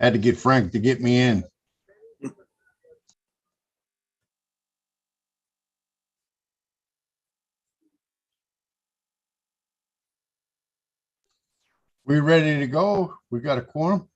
Had to get Frank to get me in. We ready to go? We got a quorum?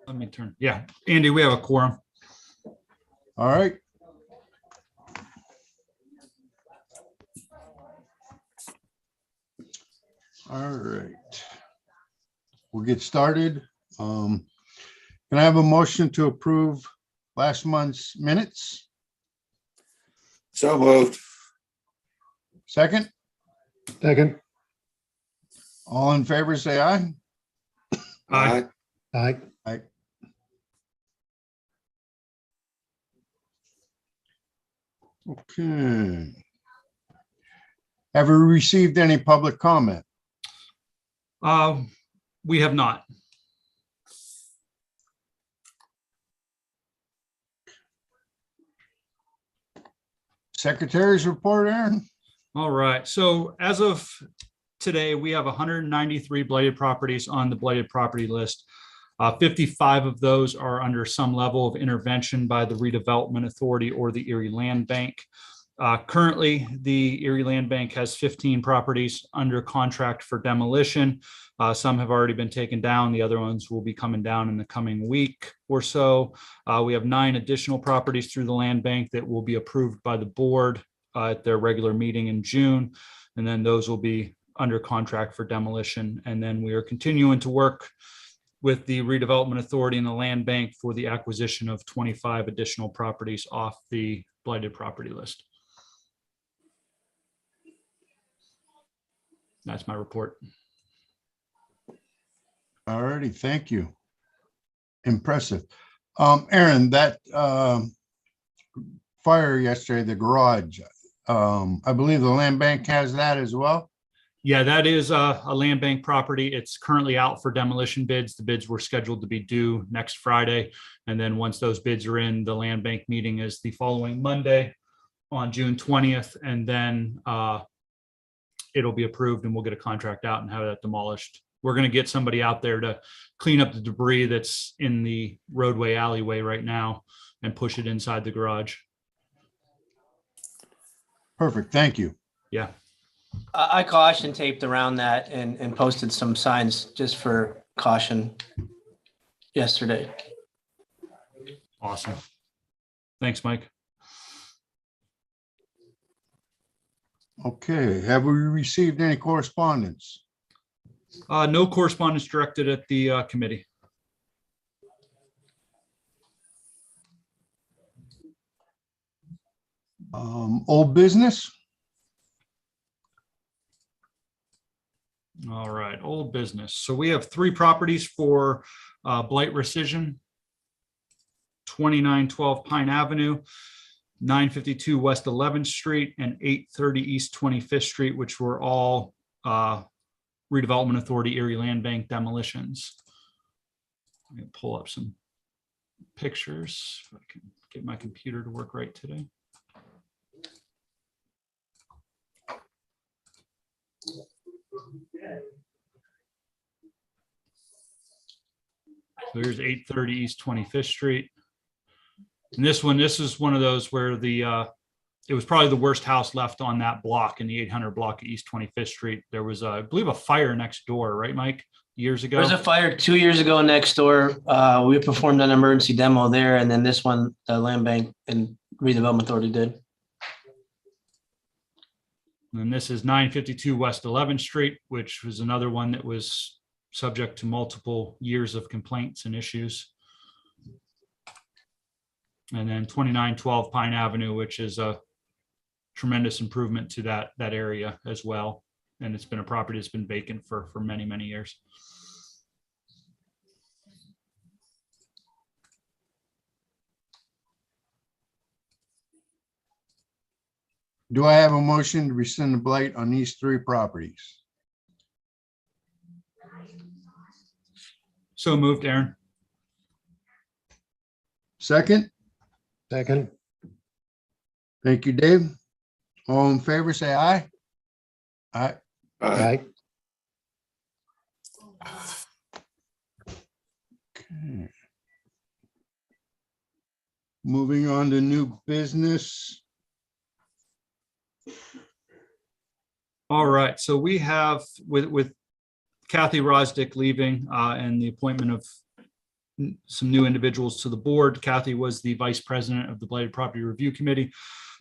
Let me turn. Yeah, Andy, we have a quorum. All right. All right. We'll get started. Can I have a motion to approve last month's minutes? So moved. Second, Second. all in favor, say aye. Aye. Aye. Aye. Okay. Have we received any public comment? We have not. Secretary's report, Aaron? All right. So as of today, we have 193 blighted properties on the blighted property list. 55 of those are under some level of intervention by the Redevelopment Authority or the Erie Land Bank. Currently, the Erie Land Bank has 15 properties under contract for demolition. Some have already been taken down. The other ones will be coming down in the coming week or so. We have 9 additional properties through the land bank that will be approved by the board at their regular meeting in June. And then those will be under contract for demolition. And then we are continuing to work with the Redevelopment Authority and the land bank for the acquisition of 25 additional properties off the blighted property list. That's my report. All righty, thank you. Impressive. Aaron, that fire yesterday, the garage, I believe the land bank has that as well? Yeah, that is a land bank property. It's currently out for demolition bids. The bids were scheduled to be due next Friday. And then once those bids are in, the land bank meeting is the following Monday on June 20th. And then it'll be approved and we'll get a contract out and have that demolished. We're going to get somebody out there to clean up the debris that's in the roadway alleyway right now and push it inside the garage. Perfect, thank you. Yeah. I caution taped around that and posted some signs just for caution yesterday. Awesome. Thanks, Mike. Okay, have we received any correspondence? No correspondence directed at the committee. Old business? All right, old business. So we have 3 properties for blight rescission. 2912 Pine Avenue, 952 West 11th Street, and 830 East 25th Street, which were all Redevelopment Authority Erie Land Bank demolitions. Let me pull up some pictures if I can get my computer to work right today. So here's 830 East 25th Street. And this is one of those where it was probably the worst house left on that block in the 800 block at East 25th Street. There was, I believe, a fire next door, right, Mike? Years ago. There was a fire 2 years ago next door. We performed an emergency demo there, and then this one, the land bank and redevelopment authority did. And this is 952 West 11th Street, which was another one that was subject to multiple years of complaints and issues. And then 2912 Pine Avenue, which is a tremendous improvement to that area as well. And it's been a property that's been vacant for many, many years. Do I have a motion to rescind the blight on these three properties? So moved, Aaron. Second? second, Thank you, Dave. All in favor, say aye. Aye. Aye. aye, Okay. Moving on to new business. All right, so we have with Kathy Rosdick leaving and the appointment of some new individuals to the board. Kathy was the vice president of the Blighted Property Review Committee.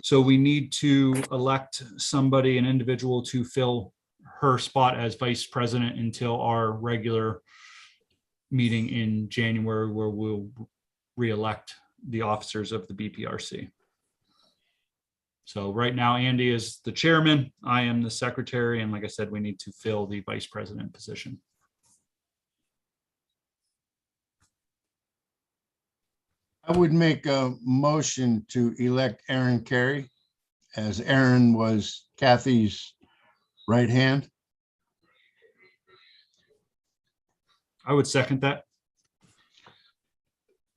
So we need to elect somebody, an individual, to fill her spot as vice president until our regular meeting in January, where we'll re-elect the officers of the BPRC. So right now, Andy is the chairman, I am the secretary, and like I said, we need to fill the vice president position. I would make a motion to elect Aaron Carey, as Aaron was Kathy's right hand. I would second that.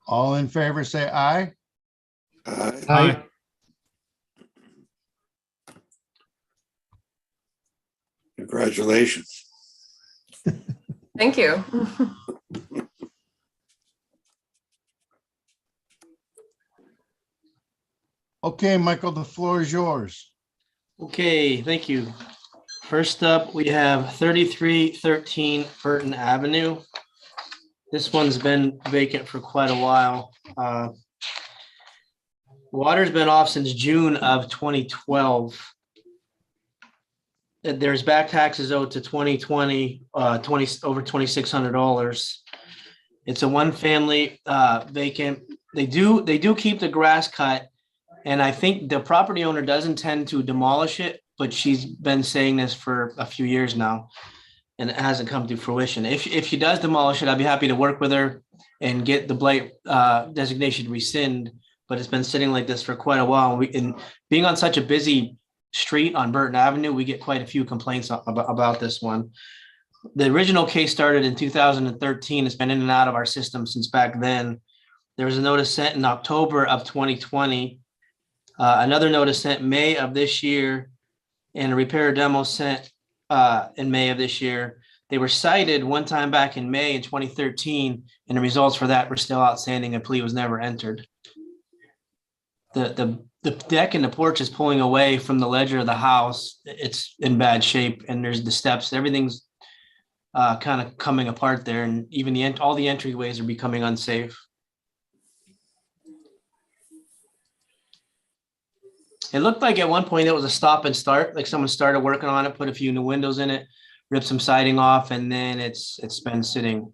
All in favor, say aye. Aye. aye, Congratulations. Thank you. Okay, Michael, the floor is yours. Okay, thank you. First up, we have 3313 Burton Avenue. This one's been vacant for quite a while. Water's been off since June of 2012. There's back taxes owed to 2020, over $2,600. It's a one-family vacant. They do keep the grass cut, and I think the property owner does intend to demolish it, but she's been saying this for a few years now, and it hasn't come to fruition. If she does demolish it, I'd be happy to work with her and get the blight designation rescind, but it's been sitting like this for quite a while. And being on such a busy street on Burton Avenue, we get quite a few complaints about this one. The original case started in 2013. It's been in and out of our system since back then. There was a notice sent in October of 2020. Another notice sent May of this year, and a repair demo sent in May of this year. They were cited one time back in May in 2013, and the results for that were still outstanding. A plea was never entered. The deck and the porch is pulling away from the ledger of the house. It's in bad shape, and there's the steps. Everything's kind of coming apart there, and even all the entryways are becoming unsafe. It looked like at one point it was a stop and start, like someone started working on it, put a few new windows in it, ripped some siding off, and then it's been sitting.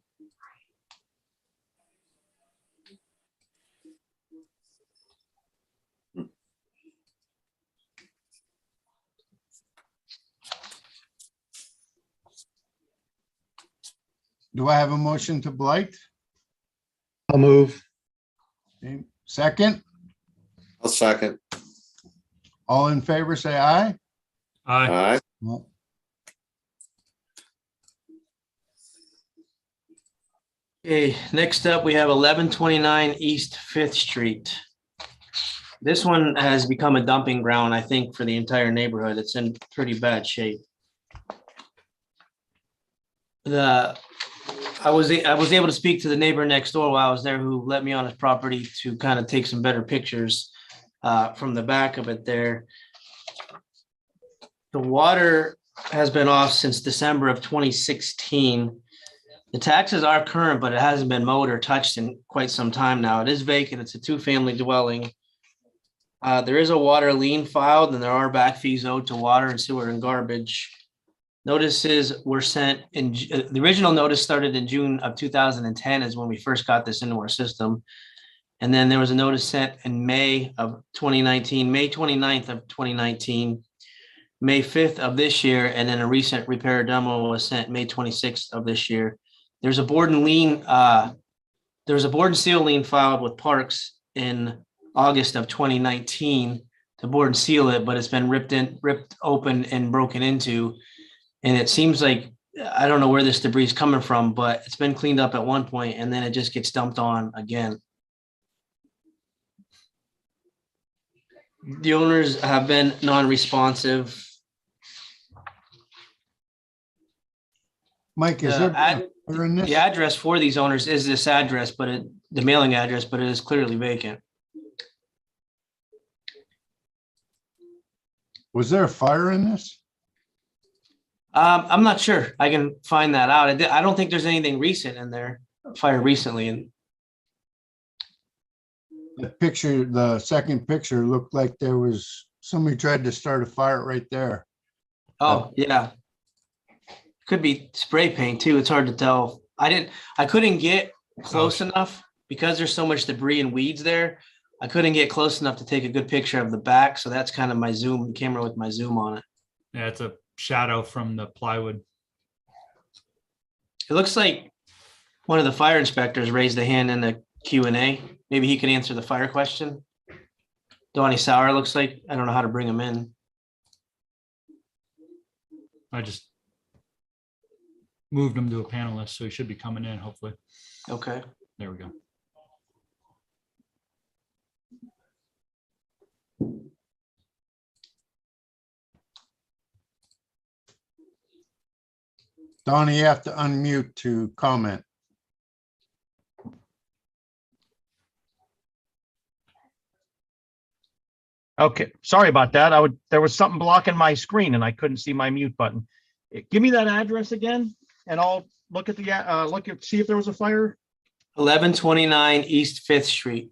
Do I have a motion to blight? I'll move, Okay, second, I'll second. all in favor, say aye. Aye. Aye. Well, Okay, next up, we have 1129 East Fifth Street. This one has become a dumping ground, I think, for the entire neighborhood. It's in pretty bad shape. I was able to speak to the neighbor next door while I was there, who let me on his property to kind of take some better pictures from the back of it there. The water has been off since December of 2016. The taxes are current, but it hasn't been mowed or touched in quite some time now. It is vacant. It's a two-family dwelling. There is a water lien filed, and there are back fees owed to water and sewer and garbage. Notices were sent in, the original notice started in June of 2010 is when we first got this into our system. And then there was a notice sent in May of 2019, May 29th of 2019, May 5th of this year, and then a recent repair demo was sent May 26th of this year. There's a board and lien, there was a board and seal lien filed with Parks in August of 2019 to board and seal it, but it's been ripped open and broken into. And it seems like, I don't know where this debris is coming from, but it's been cleaned up at one point and then it just gets dumped on again. The owners have been non-responsive. Mike, is there a fire in this? The address for these owners is this address, but the mailing address, but it is clearly vacant. Was there a fire in this? I'm not sure. I can find that out. I don't think there's anything recent in there, fire recently. And The picture, the second picture looked like there was, somebody tried to start a fire right there. oh, yeah. Could be spray paint too. It's hard to tell. I couldn't get close enough because there's so much debris and weeds there. I couldn't get close enough to take a good picture of the back. So that's kind of my zoom camera with my zoom on it. Yeah, it's a shadow from the plywood. It looks like one of the fire inspectors raised a hand in the Q&A. Maybe he could answer the fire question. Donnie Sauer looks like. I don't know how to bring him in. I just moved him to a panelist, so he should be coming in, hopefully. Okay. There we go. Donnie, you have to unmute to comment. Okay, sorry about that. There was something blocking my screen and I couldn't see my mute button. Give me that address again and I'll look at see if there was a fire. 1129 East 5th Street.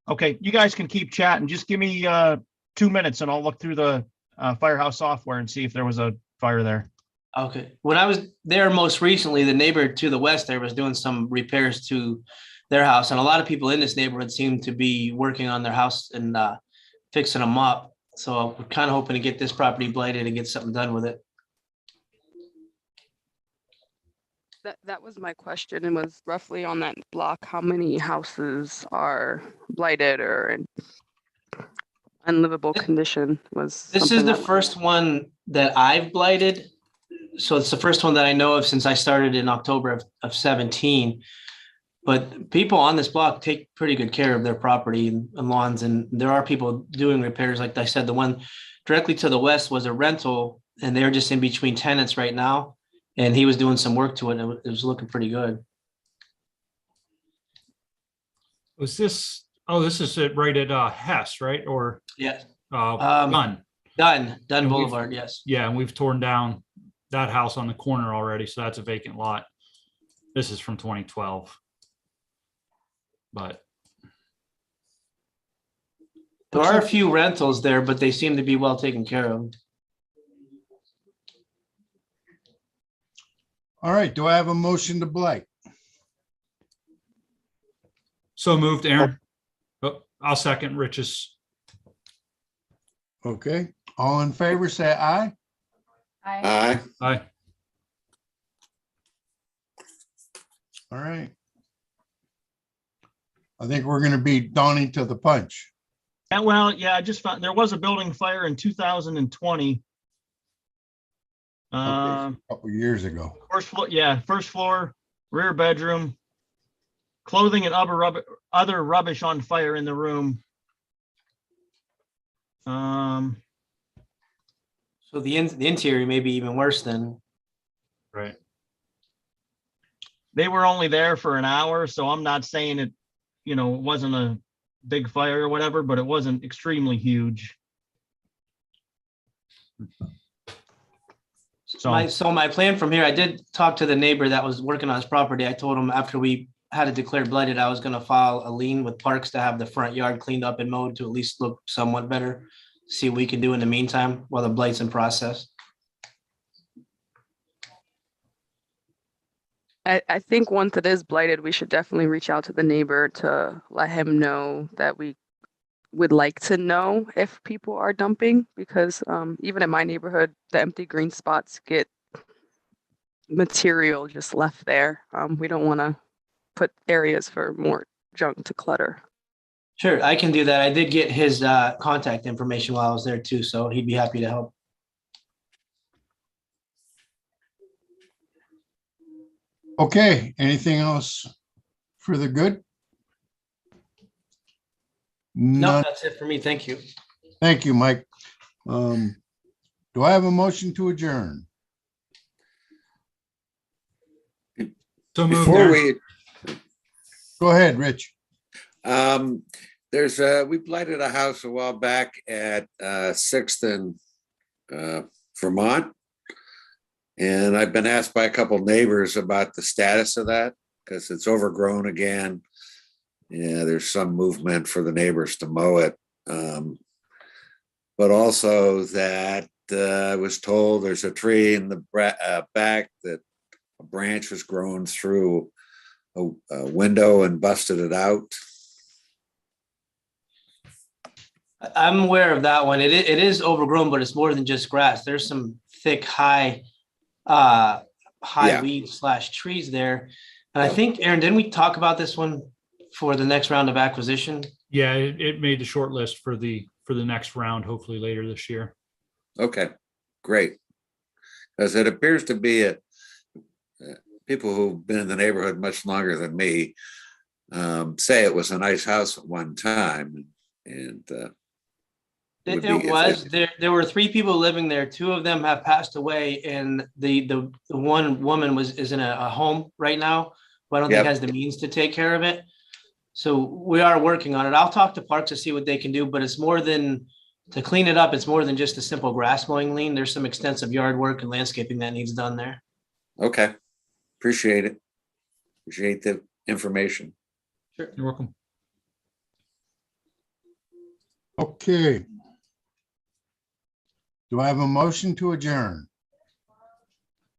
Okay, you guys can keep chatting. Just give me 2 minutes and I'll look through the Firehouse software and see if there was a fire there. Okay. When I was there most recently, the neighbor to the west there was doing some repairs to their house. And a lot of people in this neighborhood seem to be working on their house and fixing them up. So we're kind of hoping to get this property blighted and get something done with it. That was my question. It was roughly on that block, how many houses are blighted or in unlivable condition was. This is the first one that I've blighted. So it's the first one that I know of since I started in October of 17. But people on this block take pretty good care of their property and lawns. And there are people doing repairs. Like I said, the one directly to the west was a rental and they're just in between tenants right now. And he was doing some work to it. And it was looking pretty good. Was this, oh, this is it right at Hess, right? Or Yeah. Dunn. Dunn And we've- Boulevard. Yes. Yeah, and we've torn down that house on the corner already, so that's a vacant lot. This is from 2012. But There are a few rentals there, but they seem to be well taken care of. All right, do I have a motion to blight? so moved, Aaron. Oh, I'll second Rich's. Okay, all in favor, say aye. Aye. Aye. All right. I think we're gonna beat Donnie to the punch. And well, yeah, I just found there was a building fire in 2020. Okay, a couple years ago. First floor, yeah, first floor, rear bedroom, clothing and other rubbish on fire in the room. So the interior may be even worse than. Right. They were only there for an hour, so I'm not saying it, it wasn't a big fire or whatever, but it wasn't extremely huge. So My plan from here, I did talk to the neighbor that was working on his property. I told him after we had it declared blighted, I was gonna file a lien with Parks to have the front yard cleaned up and mowed to at least look somewhat better. See what we can do in the meantime while the blight's in process. I think once it is blighted, we should definitely reach out to the neighbor to let him know that we would like to know if people are dumping, because even in my neighborhood, the empty green spots get material just left there. We don't want to put areas for more junk to clutter. Sure, I can do that. I did get his contact information while I was there too, so he'd be happy to help. Okay, anything else for the good? No, None. that's it for me. Thank you. Thank you, Mike. Do I have a motion to adjourn? So moved. Before Aaron. we, Go ahead, Rich. we blighted a house a while back at 6th and Vermont. And I've been asked by a couple neighbors about the status of that because it's overgrown again. Yeah, there's some movement for the neighbors to mow it. But also that I was told there's a tree in the back that a branch was grown through a window and busted it out. I'm aware of that one. It is overgrown, but it's more than just grass. There's some thick, high Yeah. weeds / trees there. And I think, Aaron, didn't we talk about this one for the next round of acquisition? Yeah, it made the short list for the next round, hopefully later this year. Okay, great. Because it appears to be people who've been in the neighborhood much longer than me say it was a nice house at one time. And there were 3 people living there. 2 of them have passed away, and the one woman is in a home right now, but I don't think has the means to take care of it. So we are working on it. I'll talk to Parks to see what they can do, but it's more than to clean it up. It's more than just a simple grass mowing lien. There's some extensive yard work and landscaping that needs done there. Okay, appreciate it. Appreciate the information. Sure. You're welcome. Okay. Do I have a motion to adjourn?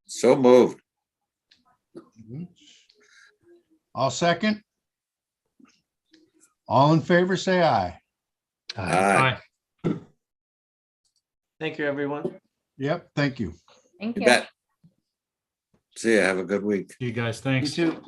So moved. I'll second. All in favor, say aye. Aye. Bye. Thank you, everyone. Yep, thank you. Thank You you. bet. See ya. Have a good week. You guys, You thanks. too.